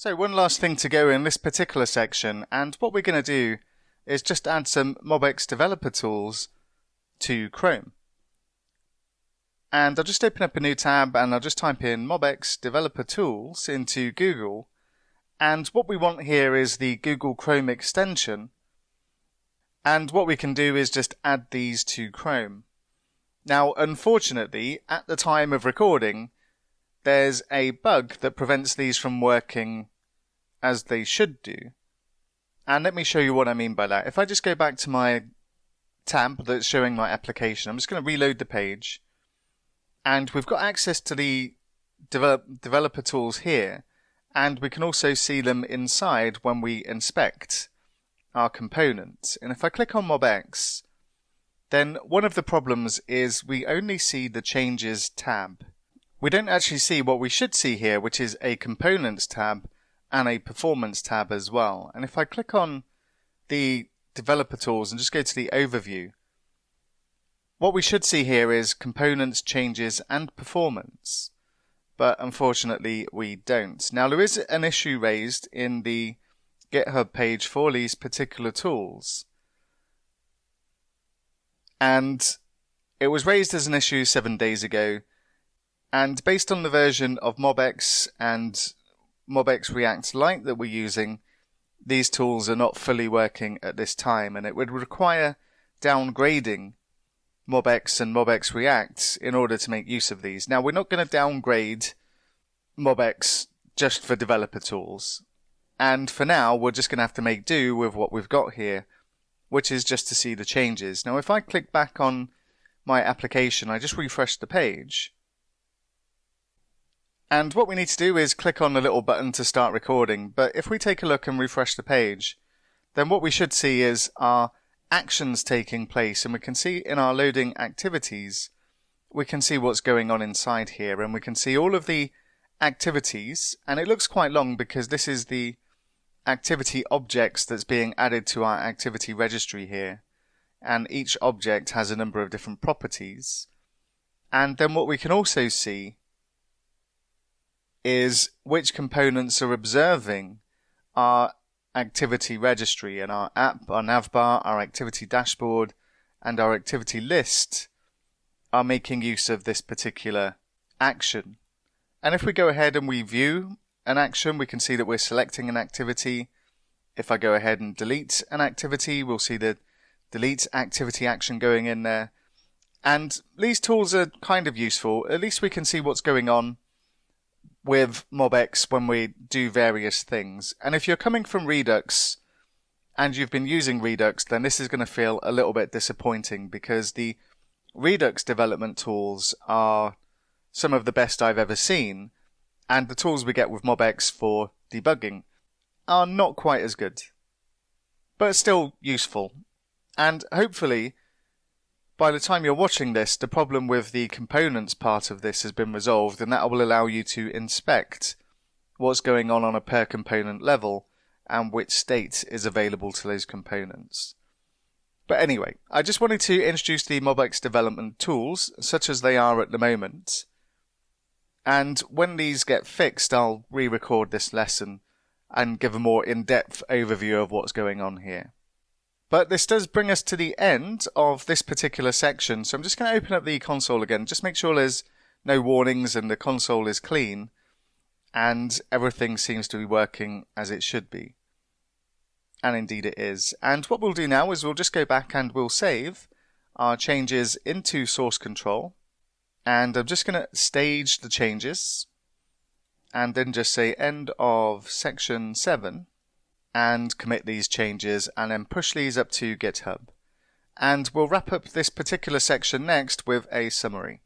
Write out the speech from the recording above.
So one last thing to go in this particular section, and what we're going to do is just add some MobX developer tools to Chrome. And I'll just open up a new tab and I'll just type in MobX developer tools into Google. And what we want here is the Google Chrome extension. And what we can do is just add these to Chrome. Now, unfortunately, at the time of recording, there's a bug that prevents these from working as they should do. And let me show you what I mean by that. If I just go back to my tab that's showing my application, I'm just going to reload the page. And we've got access to the developer tools here. And we can also see them inside when we inspect our components. And if I click on MobX, then one of the problems is we only see the Changes tab. We don't actually see what we should see here, which is a Components tab and a Performance tab as well. And if I click on the Developer Tools and just go to the Overview, what we should see here is Components, Changes and Performance. But unfortunately we don't. Now there is an issue raised in the GitHub page for these particular tools. And it was raised as an issue 7 days ago. And based on the version of MobX and MobX React Lite that we're using, these tools are not fully working at this time, and it would require downgrading MobX and MobX React in order to make use of these. Now, we're not going to downgrade MobX just for developer tools. And for now, we're just going to have to make do with what we've got here, which is just to see the changes. Now, if I click back on my application, I just refresh the page. And what we need to do is click on the little button to start recording. But if we take a look and refresh the page, then what we should see is our actions taking place. And we can see in our loading activities, we can see what's going on inside here. And we can see all of the activities. And it looks quite long because this is the activity objects that's being added to our activity registry here. And each object has a number of different properties. And then what we can also see is which components are observing our activity registry, and our app, our navbar, our activity dashboard, and our activity list are making use of this particular action. And if we go ahead and we view an action, we can see that we're selecting an activity. If I go ahead and delete an activity, we'll see the delete activity action going in there. And these tools are kind of useful. At least we can see what's going on with MobX when we do various things. And if you're coming from Redux and you've been using Redux, then this is going to feel a little bit disappointing because the Redux development tools are some of the best I've ever seen, and the tools we get with MobX for debugging are not quite as good, but still useful. And hopefully by the time you're watching this, the problem with the components part of this has been resolved, and that will allow you to inspect what's going on a per component level and which state is available to those components. But anyway, I just wanted to introduce the MobX development tools, such as they are at the moment. And when these get fixed, I'll re-record this lesson and give a more in-depth overview of what's going on here. But this does bring us to the end of this particular section, so I'm just going to open up the console again, just make sure there's no warnings and the console is clean and everything seems to be working as it should be. And indeed it is. And what we'll do now is we'll just go back and we'll save our changes into source control, and I'm just going to stage the changes and then just say end of section 7. And commit these changes and then push these up to GitHub. And we'll wrap up this particular section next with a summary.